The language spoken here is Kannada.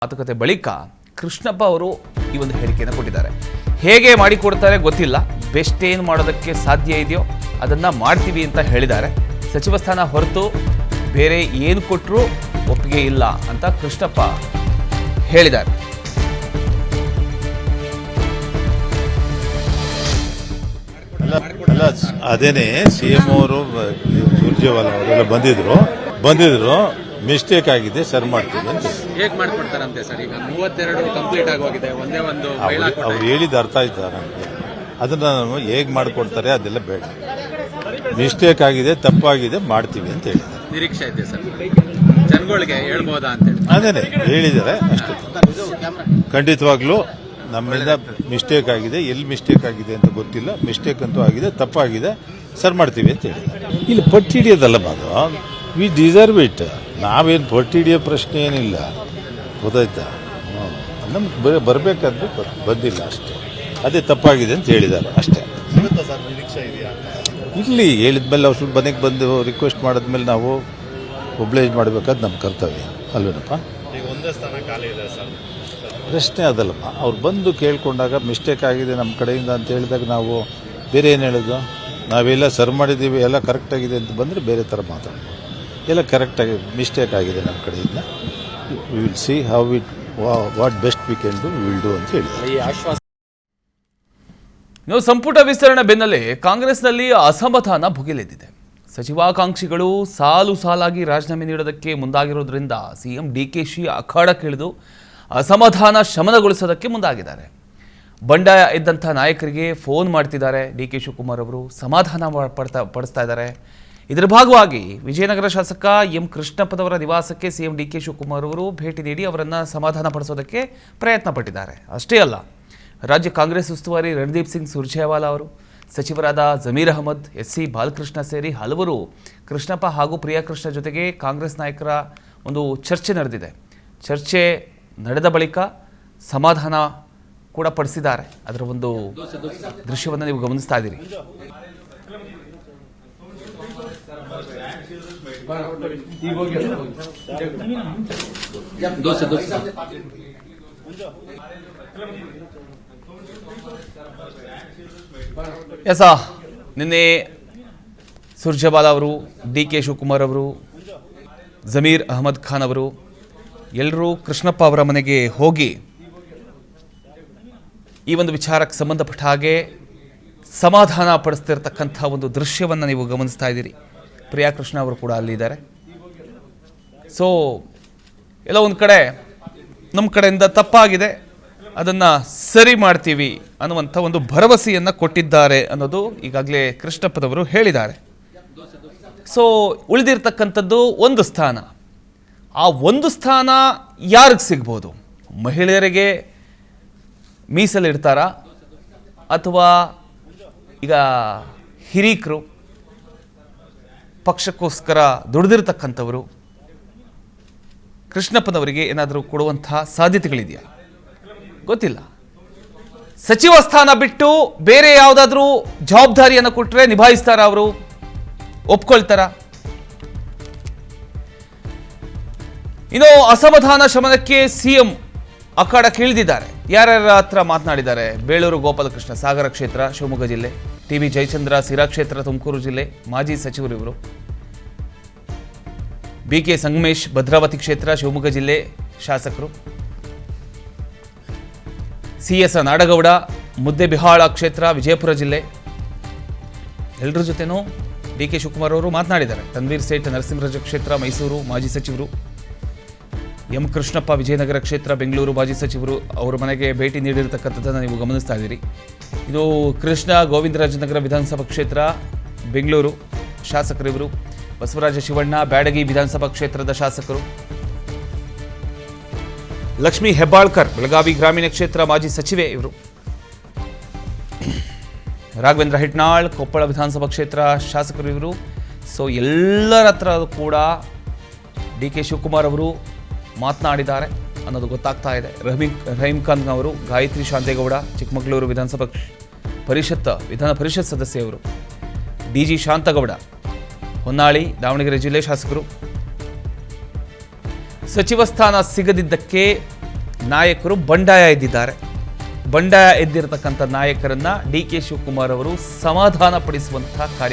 ಮಾತುಕತೆ ಬಳಿಕ ಕೃಷ್ಣಪ್ಪ ಅವರು ಈ ಒಂದು ಹೇಳಿಕೆಯನ್ನು ಕೊಟ್ಟಿದ್ದಾರೆ. ಹೇಗೆ ಮಾಡಿಕೊಡ್ತಾರೆ ಗೊತ್ತಿಲ್ಲ, ಬೆಸ್ಟ್ ಏನು ಮಾಡೋದಕ್ಕೆ ಸಾಧ್ಯ ಇದೆಯೋ ಅದನ್ನು ಮಾಡ್ತೀವಿ ಅಂತ ಹೇಳಿದ್ದಾರೆ. ಸಚಿವ ಸ್ಥಾನ ಹೊರತು ಬೇರೆ ಏನು ಕೊಟ್ಟರೂ ಒಪ್ಪಿಗೆ ಇಲ್ಲ ಅಂತ ಕೃಷ್ಣಪ್ಪ ಹೇಳಿದ್ದಾರೆ. ಅಲ್ಲ ಅದೇನೆ ಸಿಎಂ ಅವರು ಸುರ್ಜೇವಾಲ ಅವರೆಲ್ಲ ಬಂದಿದ್ರು ಮಿಸ್ಟೇಕ್ ಆಗಿದೆ ಸರ್ ಮಾಡ್ತೀವಿ ಅಂತ. ಹೇಗೆ ಮಾಡ್ಕೊಡ್ತಾರಂತೆ ಸರ್? ಈಗ 32 ಕಂಪ್ಲೀಟ್ ಆಗೋಗಿದೆ, ಒಂದೇ ಒಂದು ಅವ್ರು ಹೇಳಿದ ಅರ್ಥ ಆಯ್ತಾ ನನಗೆ? ಅದನ್ನ ನಾನು ಹೇಗೆ ಮಾಡ್ಕೊಡ್ತಾರೆ ಅದೆಲ್ಲ ಬೇಡ. ಮಿಸ್ಟೇಕ್ ಆಗಿದೆ, ತಪ್ಪಾಗಿದೆ, ಮಾಡ್ತೀವಿ ಅಂತ ಹೇಳಿದ್ದಾರೆ. ನಿರೀಕ್ಷೆ ಇದೆ ಸರ್, ಜನಗಳಿಗೆ ಹೇಳ್ಬೋದಾ ಅಂತ ಹೇಳಿ ಅದೇನೆ ಹೇಳಿದ್ದಾರೆ ಅಷ್ಟೇ. ಖಂಡಿತವಾಗ್ಲೂ ನಮ್ಮಿಂದ ಮಿಸ್ಟೇಕ್ ಆಗಿದೆ, ಎಲ್ಲಿ ಮಿಸ್ಟೇಕ್ ಆಗಿದೆ ಅಂತ ಗೊತ್ತಿಲ್ಲ. ಮಿಸ್ಟೇಕ್ ಅಂತೂ ಆಗಿದೆ, ತಪ್ಪಾಗಿದೆ, ಸರ್ ಮಾಡ್ತೀವಿ ಅಂತ ಹೇಳಿ. ಇಲ್ಲಿ ಪಟ್ಟಿ ಹಿಡಿಯೋದಲ್ಲ ಅದು, ವಿ ಡಿಸರ್ವ್ ಇಟ್. ನಾವೇನು ಪಟ್ಟಿ ಹಿಡಿಯೋ ಪ್ರಶ್ನೆ ಏನಿಲ್ಲ, ಗೊತ್ತಾಯ್ತಾ? ನಮ್ಗೆ ಬರಬೇಕಾದ್ದು ಬಂದಿಲ್ಲ ಅಷ್ಟೇ. ಅದೇ ತಪ್ಪಾಗಿದೆ ಅಂತ ಹೇಳಿದ್ದಾರೆ ಅಷ್ಟೇ. ಇಲ್ಲಿ ಹೇಳಿದ್ಮೇಲೆ ಅವ್ರು ಮನೆಗೆ ಬಂದು ರಿಕ್ವೆಸ್ಟ್ ಮಾಡಿದ್ಮೇಲೆ ನಾವು ಒಬ್ಲೈಜ್ ಮಾಡಬೇಕಾದ್ ನಮ್ಮ ಕರ್ತವ್ಯ ಅಲ್ವೇನಪ್ಪ? ಪ್ರಶ್ನೆ ಅದಲ್ಲಪ್ಪ. ಅವ್ರು ಬಂದು ಕೇಳ್ಕೊಂಡಾಗ ಮಿಸ್ಟೇಕ್ ಆಗಿದೆ ನಮ್ಮ ಕಡೆಯಿಂದ ಅಂತ ಹೇಳಿದಾಗ ನಾವು ಬೇರೆ ಏನು ಹೇಳೋದು? ನಾವೆಲ್ಲ ಸರ್ ಮಾಡಿದ್ದೀವಿ, ಎಲ್ಲ ಕರೆಕ್ಟಾಗಿದೆ ಅಂತ ಬಂದರೆ ಬೇರೆ ಥರ ಮಾತಾಡೋದು. ಎಲ್ಲ ಕರೆಕ್ಟಾಗಿ ಮಿಸ್ಟೇಕ್ ಆಗಿದೆ ನಮ್ಮ ಕಡೆಯಿಂದ, we will see how it what best we can do, we will do ಅಂತ ಹೇಳಿದ್ದಾರೆ. ಇನ್ನು ಸಂಪುಟ ವಿಸ್ತರಣೆ ಬೆನ್ನಲ್ಲೇ ಕಾಂಗ್ರೆಸ್ನಲ್ಲಿ ಅಸಮಾಧಾನ ಭುಗಿಲೆದ್ದಿದೆ. ಸಚಿವಾಕಾಂಕ್ಷಿಗಳು ಸಾಲು ಸಾಲಾಗಿ ರಾಜೀನಾಮೆ ನೀಡೋದಕ್ಕೆ ಮುಂದಾಗಿರೋದ್ರಿಂದ ಸಿಎಂ ಡಿಕೆಶಿ ಅಖಾಡಕ್ಕಿಳಿದು ಅಸಮಾಧಾನ ಶಮನಗೊಳಿಸೋದಕ್ಕೆ ಮುಂದಾಗಿದ್ದಾರೆ. ಬಂಡಾಯ ಇದ್ದಂಥ ನಾಯಕರಿಗೆ ಫೋನ್ ಮಾಡ್ತಿದ್ದಾರೆ ಡಿ.ಕೆ. ಶಿವಕುಮಾರ್ ಅವರು, ಸಮಾಧಾನ ಪಡಿಸ್ತಾ ಇದ್ದಾರೆ. ಇದರ ಭಾಗವಾಗಿ ವಿಜಯನಗರ ಶಾಸಕ ಎಂ ಕೃಷ್ಣಪ್ಪನವರ ನಿವಾಸಕ್ಕೆ ಸಿಎಂ ಡಿ.ಕೆ. ಶಿವಕುಮಾರ್ ಅವರು ಭೇಟಿ ನೀಡಿ ಅವರನ್ನು ಸಮಾಧಾನ ಪಡಿಸೋದಕ್ಕೆ ಪ್ರಯತ್ನ ಪಟ್ಟಿದ್ದಾರೆ. ಅಷ್ಟೇ ಅಲ್ಲ, ರಾಜ್ಯ ಕಾಂಗ್ರೆಸ್ ಉಸ್ತುವಾರಿ ರಣದೀಪ್ ಸಿಂಗ್ ಸುರ್ಜೇವಾಲಾ ಅವರು, ಸಚಿವರಾದ ಜಮೀರ್ ಅಹಮದ್, ಎಸ್.ಸಿ. ಬಾಲಕೃಷ್ಣ ಸೇರಿ ಹಲವರು ಕೃಷ್ಣಪ್ಪ ಹಾಗೂ ಪ್ರಿಯಾಕೃಷ್ಣ ಜೊತೆಗೆ ಕಾಂಗ್ರೆಸ್ ನಾಯಕರ ಒಂದು ಚರ್ಚೆ ನಡೆದಿದೆ. ಚರ್ಚೆ ನಡೆದ ಬಳಿಕ ಸಮಾಧಾನ ಕೂಡ ಪಡಿಸಿದ್ದಾರೆ. ಅದರ ಒಂದು ದೃಶ್ಯವನ್ನು ನೀವು ಗಮನಿಸ್ತಾ ಇದ್ದೀರಿ. ನಿನ್ನೆ ಸುರ್ಜೇವಾಲಾ ಅವರು, ಡಿ.ಕೆ. ಶಿವಕುಮಾರ್ ಅವರು, ಜಮೀರ್ ಅಹಮದ್ ಖಾನ್ ಅವರು ಎಲ್ಲರೂ ಕೃಷ್ಣಪ್ಪ ಅವರ ಮನೆಗೆ ಹೋಗಿ ಈ ಒಂದು ವಿಚಾರಕ್ಕೆ ಸಂಬಂಧಪಟ್ಟ ಹಾಗೆ ಸಮಾಧಾನ ಪಡಿಸ್ತಿರ್ತಕ್ಕಂಥ ಒಂದು ದೃಶ್ಯವನ್ನು ನೀವು ಗಮನಿಸ್ತಾ ಇದ್ದೀರಿ. ಪ್ರಿಯಾಕೃಷ್ಣ ಅವರು ಕೂಡ ಅಲ್ಲಿದ್ದಾರೆ. ಸೊ ಎಲ್ಲ ಒಂದು ಕಡೆ ನಮ್ಮ ಕಡೆಯಿಂದ ತಪ್ಪಾಗಿದೆ, ಅದನ್ನು ಸರಿ ಮಾಡ್ತೀವಿ ಅನ್ನುವಂಥ ಒಂದು ಭರವಸೆಯನ್ನು ಕೊಟ್ಟಿದ್ದಾರೆ ಅನ್ನೋದು ಈಗಾಗಲೇ ಕೃಷ್ಣಪ್ಪನವರು ಹೇಳಿದ್ದಾರೆ. ಸೊ ಉಳಿದಿರ್ತಕ್ಕಂಥದ್ದು ಒಂದು ಸ್ಥಾನ. ಆ ಒಂದು ಸ್ಥಾನ ಯಾರಿಗೆ ಸಿಗ್ಬೋದು? ಮಹಿಳೆಯರಿಗೆ ಮೀಸಲಿಡ್ತಾರಾ, ಅಥವಾ ಈಗ ಹಿರೀಕರು, ಪಕ್ಷಕ್ಕೋಸ್ಕರ ದುಡಿದಿರ್ತಕ್ಕಂಥವರು ಕೃಷ್ಣಪ್ಪನವರಿಗೆ ಏನಾದರೂ ಕೊಡುವಂತಹ ಸಾಧ್ಯತೆಗಳಿದೆಯಾ ಗೊತ್ತಿಲ್ಲ. ಸಚಿವ ಸ್ಥಾನ ಬಿಟ್ಟು ಬೇರೆ ಯಾವುದಾದ್ರೂ ಜವಾಬ್ದಾರಿಯನ್ನು ಕೊಟ್ಟರೆ ನಿಭಾಯಿಸ್ತಾರ ಅವರು? ಒಪ್ಕೊಳ್ತಾರ? ಇನ್ನು ಅಸಮಾಧಾನ ಶಮನಕ್ಕೆ ಸಿಎಂ ಅಖಾಡಕ್ಕೆ ಇಳಿದಿದ್ದಾರೆ. ಯಾರ್ಯಾರ ಹತ್ರ ಮಾತನಾಡಿದ್ದಾರೆ? ಬೇಳೂರು ಗೋಪಾಲಕೃಷ್ಣ ಸಾಗರ ಕ್ಷೇತ್ರ ಶಿವಮೊಗ್ಗ ಜಿಲ್ಲೆ, ಟಿ.ಬಿ. ಜಯಚಂದ್ರ ಸಿರಾ ಕ್ಷೇತ್ರ ತುಮಕೂರು ಜಿಲ್ಲೆ ಮಾಜಿ ಸಚಿವರು ಇವರು, ಬಿ.ಕೆ. ಸಂಗಮೇಶ್ ಭದ್ರಾವತಿ ಕ್ಷೇತ್ರ ಶಿವಮೊಗ್ಗ ಜಿಲ್ಲೆ ಶಾಸಕರು, ಸಿ.ಎಸ್. ನಾಡಗೌಡ ಮುದ್ದೆಬಿಹಾಳ ಕ್ಷೇತ್ರ ವಿಜಯಪುರ ಜಿಲ್ಲೆ. ಎಲ್ಲರ ಜೊತೆನೂ ಡಿ.ಕೆ. ಶಿವಕುಮಾರ್ ಅವರು ಮಾತನಾಡಿದ್ದಾರೆ. ತನ್ವೀರ್ ಸೇಠ್ ನರಸಿಂಹರಾಜ ಕ್ಷೇತ್ರ ಮೈಸೂರು ಮಾಜಿ ಸಚಿವರು, ಎಂ ಕೃಷ್ಣಪ್ಪ ವಿಜಯನಗರ ಕ್ಷೇತ್ರ ಬೆಂಗಳೂರು ಮಾಜಿ ಸಚಿವರು, ಅವರ ಮನೆಗೆ ಭೇಟಿ ನೀಡಿರತಕ್ಕಂಥದ್ದನ್ನು ನೀವು ಗಮನಿಸ್ತಾ ಇದ್ದೀರಿ. ಇದು ಕೃಷ್ಣ ಗೋವಿಂದರಾಜನಗರ ವಿಧಾನಸಭಾ ಕ್ಷೇತ್ರ ಬೆಂಗಳೂರು ಶಾಸಕರು ಇವರು, ಬಸವರಾಜ ಶಿವಣ್ಣ ಬ್ಯಾಡಗಿ ವಿಧಾನಸಭಾ ಕ್ಷೇತ್ರದ ಶಾಸಕರು, ಲಕ್ಷ್ಮೀ ಹೆಬ್ಬಾಳ್ಕರ್ ಬೆಳಗಾವಿ ಗ್ರಾಮೀಣ ಕ್ಷೇತ್ರ ಮಾಜಿ ಸಚಿವೆ ಇವರು, ರಾಘವೇಂದ್ರ ಹಿಟ್ನಾಳ್ ಕೊಪ್ಪಳ ವಿಧಾನಸಭಾ ಕ್ಷೇತ್ರ ಶಾಸಕರು ಇವರು. ಸೊ ಎಲ್ಲರ ಹತ್ರ ಕೂಡ ಡಿ.ಕೆ. ಶಿವಕುಮಾರ್ ಅವರು ಮಾತನಾಡಿದ್ದಾರೆ ಅನ್ನೋದು ಗೊತ್ತಾಗ್ತಾ ಇದೆ. ರಹೀಂ ಖಾನ್ ಅವರು, ಗಾಯತ್ರಿ ಶಾಂತೇಗೌಡ ಚಿಕ್ಕಮಗಳೂರು ವಿಧಾನ ಪರಿಷತ್ ಸದಸ್ಯರು, ಡಿ.ಜಿ. ಶಾಂತಗೌಡ ಹೊನ್ನಾಳಿ ದಾವಣಗೆರೆ ಜಿಲ್ಲೆ ಶಾಸಕರು. ಸಚಿವ ಸ್ಥಾನ ಸಿಗದಿದ್ದಕ್ಕೆ ನಾಯಕರು ಬಂಡಾಯ ಎದ್ದಿದ್ದಾರೆ. ಬಂಡಾಯ ಎದ್ದಿರತಕ್ಕಂಥ ನಾಯಕರನ್ನ ಡಿ ಕೆ ಶಿವಕುಮಾರ್ ಅವರು ಸಮಾಧಾನ ಪಡಿಸುವಂತಹ ಕಾರ್ಯ